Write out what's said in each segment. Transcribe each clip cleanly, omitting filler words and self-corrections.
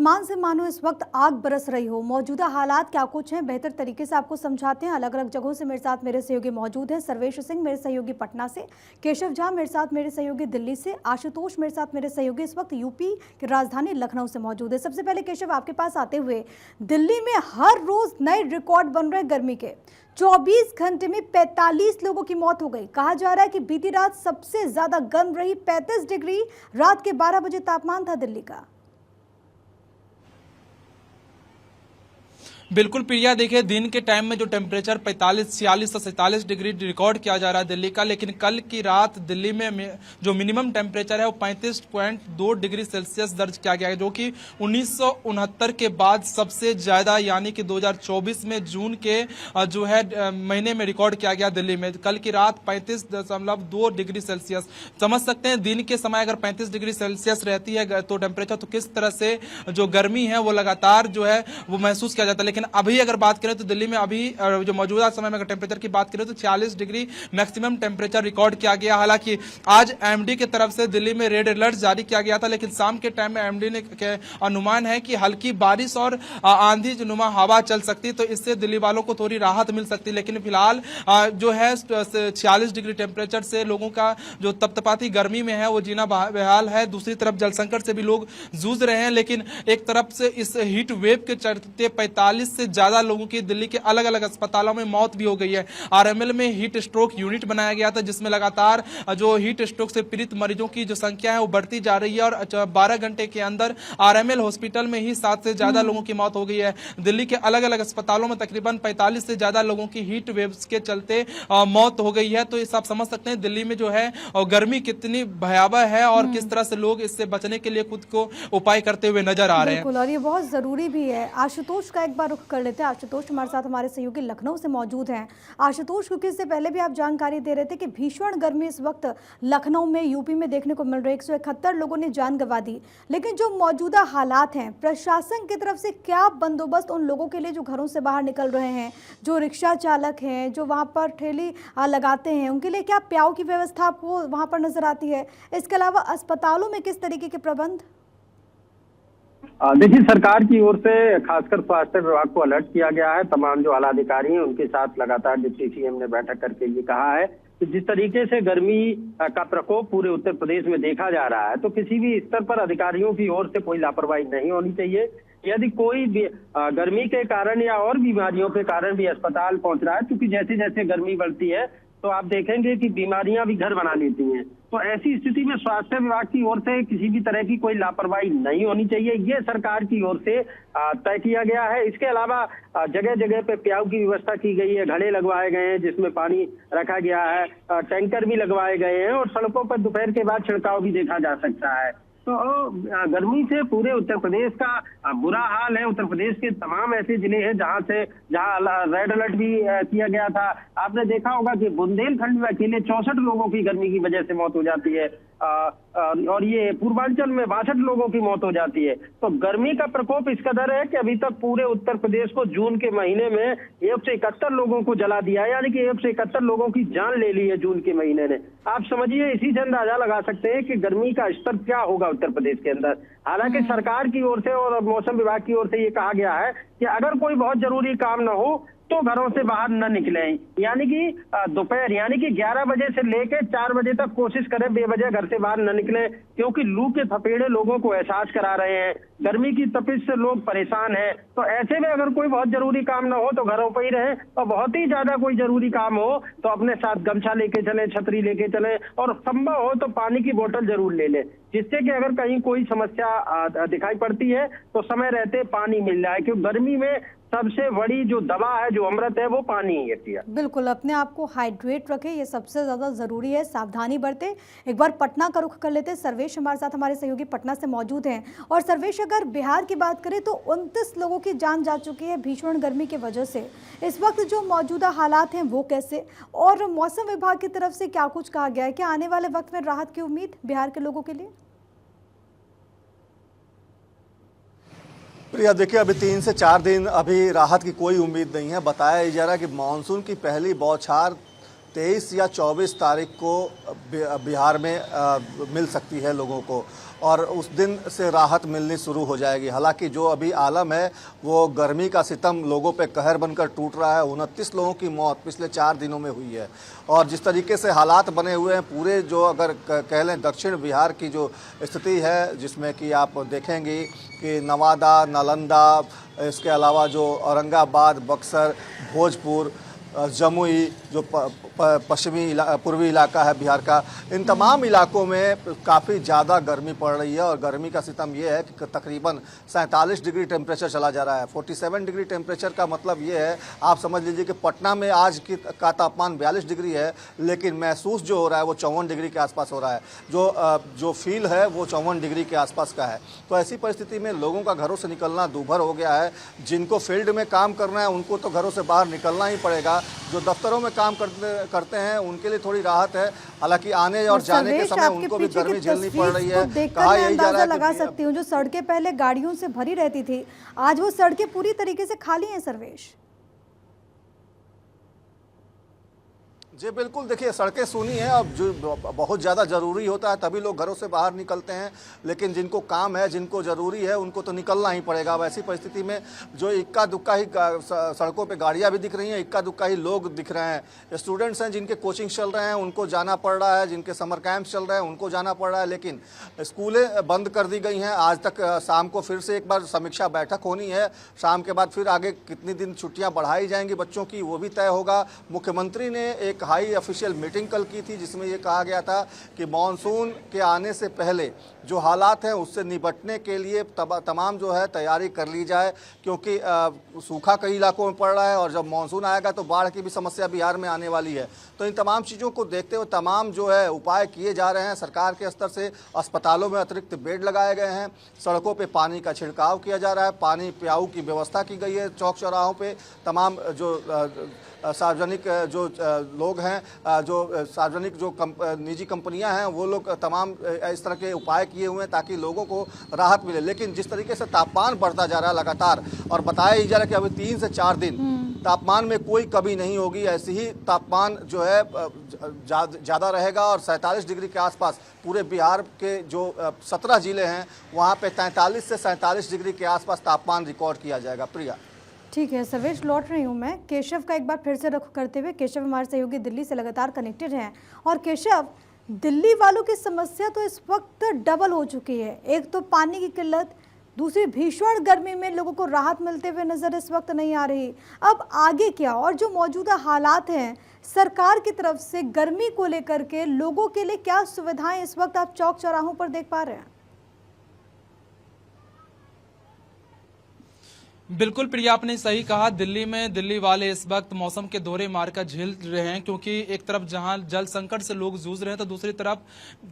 आसमान से मानो इस वक्त आग बरस रही हो। मौजूदा हालात क्या कुछ हैं, बेहतर तरीके से आपको समझाते हैं। अलग अलग जगहों से मेरे साथ मेरे सहयोगी मौजूद हैं। सर्वेश सिंह मेरे सहयोगी पटना से, केशव झा मेरे साथ मेरे सहयोगी दिल्ली से, आशुतोष मेरे साथ मेरे सहयोगी इस वक्त यूपी की राजधानी लखनऊ से मौजूद है। सबसे पहले केशव, आपके पास आते हुए, दिल्ली में हर रोज नए रिकॉर्ड बन रहे गर्मी के। 24 घंटे में 45 लोगों की मौत हो गई। कहा जा रहा है कि बीती रात सबसे ज्यादा गर्म रही, 35 डिग्री रात के 12 बजे तापमान था दिल्ली का। बिल्कुल प्रिया, देखिए दिन के टाइम में जो टेम्परेचर 45, 46 से 47 डिग्री रिकॉर्ड किया जा रहा है दिल्ली का, लेकिन कल की रात दिल्ली में जो मिनिमम टेम्परेचर है वो 35.2 डिग्री सेल्सियस दर्ज किया गया है, जो कि 1969 के बाद सबसे ज्यादा, यानी कि 2024 में जून के जो है महीने में रिकॉर्ड किया गया दिल्ली में। कल की रात 35.2 डिग्री सेल्सियस। समझ सकते हैं दिन के समय अगर 35 डिग्री सेल्सियस रहती है तो टेम्परेचर, तो किस तरह से जो गर्मी है वो लगातार जो है वो महसूस किया जाता है। लेकिन अभी अगर बात करें तो दिल्ली में अभी जो मौजूदा समय में अगर टेम्परेचर की बात करें तो 46 डिग्री मैक्सिमम टेम्परेचर रिकॉर्ड किया गया। हालांकि आज एमडी की तरफ से दिल्ली में रेड अलर्ट जारी किया गया था, लेकिन शाम के टाइम में एमडी ने के अनुमान है कि हल्की बारिश और आंधी नुमा हवा चल सकती, तो इससे दिल्ली वालों को थोड़ी राहत मिल सकती। लेकिन फिलहाल जो है 46 डिग्री टेम्परेचर से लोगों का जो तपतपाती गर्मी में है वो जीना बेहाल है। दूसरी तरफ जल संकट से भी लोग जूझ रहे हैं। लेकिन एक तरफ से इस हीट वेव के चलते 45 से ज्यादा लोगों की दिल्ली के अलग अलग अस्पतालों में मौत भी हो गई है। आरएमएल में हीट स्ट्रोक यूनिट बनाया गया था, जिसमें लगातार जो हीट स्ट्रोक से पीड़ित मरीजों की जो संख्या है वो बढ़ती जा रही है और 12 घंटे के अंदर आरएमएल हॉस्पिटल में ही 7 से ज्यादा लोगों की मौत हो गई है। दिल्ली के अलग अलग अस्पतालों में तकरीबन 45 से ज्यादा लोगों की हीट वेव्स के चलते मौत हो गई है। तो इस आप समझ सकते हैं दिल्ली में जो है गर्मी कितनी भयावह है और किस तरह से लोग इससे बचने के लिए खुद को उपाय करते हुए नजर आ रहे हैं। और ये बहुत जरूरी भी है। आशुतोष का एक बार रुख कर लेते हैं। आशुतोष हमारे साथ हमारे सहयोगी लखनऊ से मौजूद हैं। आशुतोष, क्योंकि इससे पहले भी आप जानकारी दे रहे थे कि भीषण गर्मी इस वक्त लखनऊ में, यूपी में देखने को मिल रही है। 171 लोगों ने जान गंवा दी। लेकिन जो मौजूदा हालात हैं, प्रशासन की तरफ से क्या बंदोबस्त उन लोगों के लिए जो घरों से बाहर निकल रहे हैं, जो रिक्शा चालक हैं, जो वहाँ पर ठेली लगाते हैं, उनके लिए क्या प्याऊ की व्यवस्था आपको वहाँ पर नजर आती है? इसके अलावा अस्पतालों में किस तरीके के प्रबंध? देखिए, सरकार की ओर से खासकर स्वास्थ्य विभाग को अलर्ट किया गया है। तमाम जो आला अधिकारी हैं उनके साथ लगातार डिप्टी सीएम ने बैठक करके ये कहा है कि जिस तरीके से गर्मी का प्रकोप पूरे उत्तर प्रदेश में देखा जा रहा है, तो किसी भी स्तर पर अधिकारियों की ओर से कोई लापरवाही नहीं होनी चाहिए। यदि कोई भी गर्मी के कारण या और बीमारियों के कारण भी अस्पताल पहुंच रहा है, क्योंकि जैसे जैसे गर्मी बढ़ती है तो आप देखेंगे कि बीमारियां भी घर बना लेती हैं। तो ऐसी स्थिति में स्वास्थ्य विभाग की ओर से किसी भी तरह की कोई लापरवाही नहीं होनी चाहिए, ये सरकार की ओर से तय किया गया है। इसके अलावा जगह जगह पे प्याऊ की व्यवस्था की गई है, घड़े लगवाए गए हैं जिसमें पानी रखा गया है, टैंकर भी लगवाए गए हैं और सड़कों पर दोपहर के बाद छिड़काव भी देखा जा सकता है। तो गर्मी से पूरे उत्तर प्रदेश का बुरा हाल है। उत्तर प्रदेश के तमाम ऐसे जिले हैं जहां रेड अलर्ट भी किया गया था। आपने देखा होगा कि बुंदेलखंड में अकेले 64 लोगों की गर्मी की वजह से मौत हो जाती है और ये पूर्वांचल में 62 लोगों की मौत हो जाती है। तो गर्मी का प्रकोप इस कदर है कि अभी तक पूरे उत्तर प्रदेश को जून के महीने में 171 लोगों को जला दिया है, यानी कि 171 लोगों की जान ले ली है जून के महीने ने। आप समझिए, इसी से अंदाजा लगा सकते हैं कि गर्मी का स्तर क्या होगा उत्तर प्रदेश के अंदर। हालांकि सरकार की ओर से और मौसम विभाग की ओर से ये कहा गया है कि अगर कोई बहुत जरूरी काम न हो तो घरों से बाहर न निकलें, यानी कि दोपहर यानी कि 11 बजे से लेकर 4 बजे तक कोशिश करें बेवजह घर से बाहर न निकलें, क्योंकि लू के थपेड़े लोगों को एहसास करा रहे हैं। गर्मी की तपिश से लोग परेशान हैं। तो ऐसे में अगर कोई बहुत जरूरी काम ना हो तो घरों पर ही रहें, और बहुत ही ज्यादा कोई जरूरी काम हो तो अपने साथ गमछा लेके चलें, छतरी लेके चलें और संभव हो तो पानी की बोतल जरूर ले लें, जिससे कि अगर कहीं कोई समस्या दिखाई पड़ती है तो समय रहते पानी मिल जाए, क्योंकि गर्मी में सबसे बड़ी जो दवा है, जो अमृत है, वो पानी ही है। बिल्कुल, अपने आप को हाइड्रेट रखें, ये सबसे ज्यादा जरूरी है। सावधानी बरतें। एक बार पटना का रुख कर लेते हैं। सर्वेश हमारे साथ हमारे सहयोगी पटना से मौजूद हैं। और सर्वेश, अगर बिहार की बात करें तो 29 लोगों की जान जा चुकी है भीषण गर्मी की वजह से। इस वक्त जो मौजूदा हालात हैं वो कैसे, और मौसम विभाग की तरफ से क्या कुछ कहा गया है? क्या आने वाले वक्त में राहत की उम्मीद बिहार के लोगों के लिए? प्रिया, देखिए अभी 3 से 4 दिन अभी राहत की कोई उम्मीद नहीं है। बताया जा रहा है कि मानसून की पहली बौछार 23 या 24 तारीख को बिहार में मिल सकती है लोगों को, और उस दिन से राहत मिलनी शुरू हो जाएगी। हालांकि जो अभी आलम है वो गर्मी का सितम लोगों पे कहर बनकर टूट रहा है। 29 लोगों की मौत पिछले 4 दिनों में हुई है, और जिस तरीके से हालात बने हुए हैं पूरे, जो अगर कह लें दक्षिण बिहार की जो स्थिति है, जिसमें कि आप देखेंगे कि नवादा, नालंदा, इसके अलावा जो औरंगाबाद, बक्सर, भोजपुर, जमुई, जो पश्चिमी पूर्वी इलाका है बिहार का, इन तमाम इलाकों में काफ़ी ज़्यादा गर्मी पड़ रही है। और गर्मी का सितम ये है कि तकरीबन 47 डिग्री टेम्परेचर चला जा रहा है। 47 डिग्री टेम्परेचर का मतलब ये है, आप समझ लीजिए कि पटना में आज का तापमान 42 डिग्री है, लेकिन महसूस जो हो रहा है वो 54 डिग्री के आसपास हो रहा है। जो फील है वो 54 डिग्री के आसपास का है। तो ऐसी परिस्थिति में लोगों का घरों से निकलना दूभर हो गया है। जिनको फील्ड में काम करना है उनको तो घरों से बाहर निकलना ही पड़ेगा। जो दफ्तरों में काम करते हैं उनके लिए थोड़ी राहत है। हालांकि आने और जाने के समय उनको भी गर्मी झेलनी पड़ रही है। कहा यही जा रहा है, लगा सकती हूँ जो सड़कें पहले गाड़ियों से भरी रहती थी, आज वो सड़कें पूरी तरीके से खाली हैं। सर्वेश जी बिल्कुल, देखिए सड़कें सूनी हैं। अब जो बहुत ज़्यादा ज़रूरी होता है तभी लोग घरों से बाहर निकलते हैं, लेकिन जिनको काम है, जिनको ज़रूरी है, उनको तो निकलना ही पड़ेगा। अब ऐसी परिस्थिति में जो इक्का दुक्का ही सड़कों पे गाड़ियां भी दिख रही हैं, इक्का दुक्का ही लोग दिख रहे हैं। स्टूडेंट्स हैं जिनके कोचिंग चल रहे हैं उनको जाना पड़ रहा है, जिनके समर कैंप चल रहे हैं उनको जाना पड़ रहा है, लेकिन स्कूलें बंद कर दी गई हैं। आज तक शाम को फिर से एक बार समीक्षा बैठक होनी है। शाम के बाद फिर आगे कितनी दिन छुट्टियाँ बढ़ाई जाएंगी बच्चों की वो भी तय होगा। मुख्यमंत्री ने एक हाई ऑफिशियल मीटिंग कल की थी, जिसमें ये कहा गया था कि मानसून के आने से पहले जो हालात हैं उससे निपटने के लिए तमाम जो है तैयारी कर ली जाए, क्योंकि सूखा कई इलाकों में पड़ रहा है और जब मानसून आएगा तो बाढ़ की भी समस्या बिहार में आने वाली है। तो इन तमाम चीज़ों को देखते हुए तमाम जो है उपाय किए जा रहे हैं सरकार के स्तर से। अस्पतालों में अतिरिक्त बेड लगाए गए हैं, सड़कों पे पानी का छिड़काव किया जा रहा है, पानी प्याऊ की व्यवस्था की गई है। चौक चौराहों पे तमाम जो सार्वजनिक जो लोग हैं, जो सार्वजनिक जो निजी कंपनियां हैं, वो लोग तमाम इस तरह के उपाय किए हुए हैं ताकि लोगों को राहत मिले। लेकिन जिस तरीके से तापमान बढ़ता जा रहा है लगातार, और बताया ही जा रहा है कि अभी 3 से 4 दिन तापमान में कोई कमी नहीं होगी, ऐसे ही तापमान जो है ज़्यादा रहेगा। और 47 डिग्री के आसपास पूरे बिहार के जो 17 जिले हैं वहाँ पे 43 से 47 डिग्री के आसपास तापमान रिकॉर्ड किया जाएगा। प्रिया, ठीक है सर्वेश, लौट रही हूँ मैं केशव का एक बार फिर से रुख करते हुए। केशव हमारे सहयोगी दिल्ली से लगातार कनेक्टेड हैं, और केशव, दिल्ली वालों की समस्या तो इस वक्त डबल हो चुकी है। एक तो पानी की किल्लत, दूसरी भीषण गर्मी में लोगों को राहत मिलते हुए नजर इस वक्त नहीं आ रही। अब आगे क्या, और जो मौजूदा हालात हैं सरकार की तरफ से गर्मी को लेकर के लोगों के लिए क्या सुविधाएं इस वक्त आप चौक चौराहों पर देख पा रहे हैं? बिल्कुल प्रिया, आपने सही कहा। दिल्ली में दिल्ली वाले इस वक्त मौसम के दोहरे मार का झेल रहे हैं, क्योंकि एक तरफ जहां जल संकट से लोग जूझ रहे हैं तो दूसरी तरफ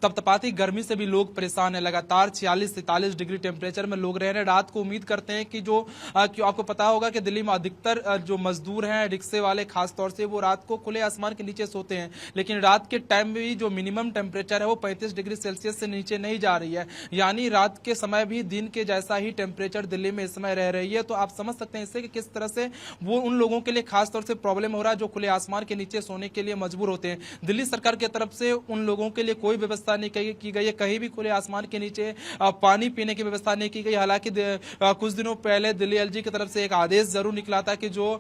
तपतपाती गर्मी से भी लोग परेशान हैं। लगातार 46-47 डिग्री टेम्परेचर में लोग रह रहे हैं। रात को उम्मीद करते हैं कि जो आपको पता होगा कि दिल्ली में अधिकतर जो मजदूर हैं, रिक्शे वाले खासतौर से, वो रात को खुले आसमान के नीचे सोते हैं, लेकिन रात के टाइम में भी जो मिनिमम टेम्परेचर है वो 35 डिग्री सेल्सियस से नीचे नहीं जा रही है। यानी रात के समय भी दिन के जैसा ही टेम्परेचर दिल्ली में इस समय रह रही है। तो आप समझ सकते हैं इससे कि किस तरह से वो उन लोगों के लिए खास तौर से प्रॉब्लम हो रहा है जो खुले आसमान के नीचे सोने के लिए मजबूर होते हैं। दिल्ली सरकार की तरफ से उन लोगों के लिए कोई व्यवस्था नहीं की गई है, कहीं भी खुले आसमान के नीचे पानी पीने की व्यवस्था नहीं की गई। हालांकि कुछ दिनों पहले दिल्ली एलजी की तरफ से एक आदेश जरूर निकला था कि जो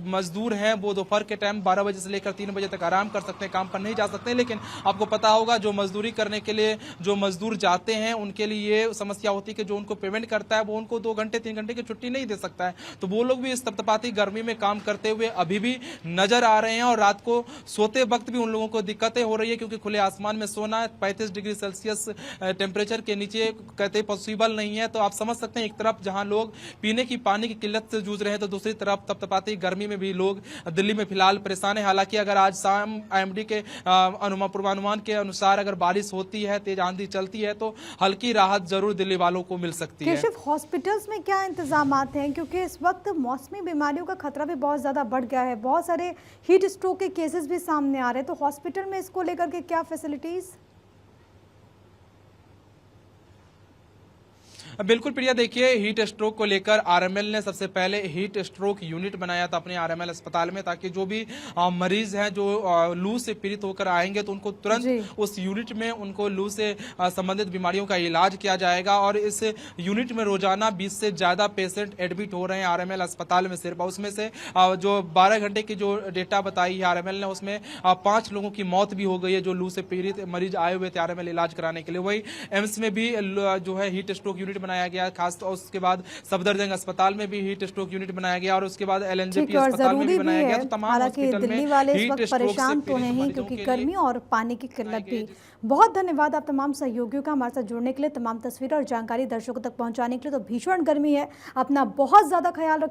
मजदूर हैं वो दोपहर के टाइम 12 बजे से लेकर 3 बजे तक आराम कर सकते हैं, काम पर नहीं जा सकते। लेकिन आपको पता होगा जो मजदूरी करने के लिए जो मजदूर जाते हैं उनके लिए ये समस्या होती है कि जो उनको पेमेंट करता है वो उनको 2 घंटे 3 घंटे की छुट्टी नहीं दे सकता है। तो वो लोग भी इस तपतपाती गर्मी में काम करते हुए अभी भी नजर आ रहे हैं, और रात को सोते वक्त भी उन लोगों को दिक्कतें हो रही है, क्योंकि खुले आसमान में सोना 35 डिग्री सेल्सियस टेम्परेचर के नीचे कहते पॉसिबल नहीं है। तो आप समझ सकते हैं एक तरफ जहां लोग पीने की पानी की किल्लत से जूझ रहे हैं तो दूसरी तरफ तपतपाती गर्मी में भी लोग दिल्ली में फिलहाल परेशान है। हालांकि अगर आज शाम IMD के पूर्वानुमान के अनुसार अगर बारिश होती है, तेज आंधी चलती है, तो हल्की राहत जरूर दिल्ली वालों को मिल सकती है। केशव, हॉस्पिटल्स में क्या इंतजाम हैं, क्योंकि इस वक्त मौसमी बीमारियों का खतरा भी बहुत ज़्यादा बढ़ गया है, बहुत सारे हीट स्ट्रोक के केसेस भी सामने आ रहे हैं, तो हॉस्पिटल में इसको लेकर के क्या फैसिलिटीज़? बिल्कुल प्रिया, देखिए हीट स्ट्रोक को लेकर आरएमएल ने सबसे पहले हीट स्ट्रोक यूनिट बनाया था अपने आरएमएल अस्पताल में, ताकि जो भी मरीज हैं जो लू से पीड़ित होकर आएंगे तो उनको जी। तुरंत उस यूनिट में उनको लू से संबंधित बीमारियों का इलाज किया जाएगा। और इस यूनिट में रोजाना 20 से ज्यादा पेशेंट एडमिट हो रहे हैं आरएमएल अस्पताल में सिर्फ। उसमें से जो 12 घंटे की जो डेटा बताई है आरएमएल ने, उसमें 5 लोगों की मौत भी हो गई है जो लू से पीड़ित मरीज आए हुए थे आरएमएल इलाज कराने के लिए। वही एम्स में भी जो है हीट स्ट्रोक यूनिट बनाया गया खास, और उसके बाद सफदरजंग अस्पताल में भी हीट स्ट्रोक यूनिट बनाया गया, और उसके बाद एलएनजेपी ठीक है, और अस्पताल में जरूरी भी भी बनाया गया। है। तो तमाम हालांकि हॉस्पिटल दिल्ली में वाले इस हीट वक्त स्ट्रोक से परेशान तो पीड़ित हैं ही, मरीजों क्योंकि के लिए गर्मी और पानी की किल्लत भी। बहुत धन्यवाद आप तमाम सहयोगियों का हमारे साथ जुड़ने के लिए, तमाम तस्वीरें और जानकारी दर्शकों तक पहुंचाने के लिए। तो भीषण गर्मी है, अपना बहुत ज्यादा ख्याल रखिए।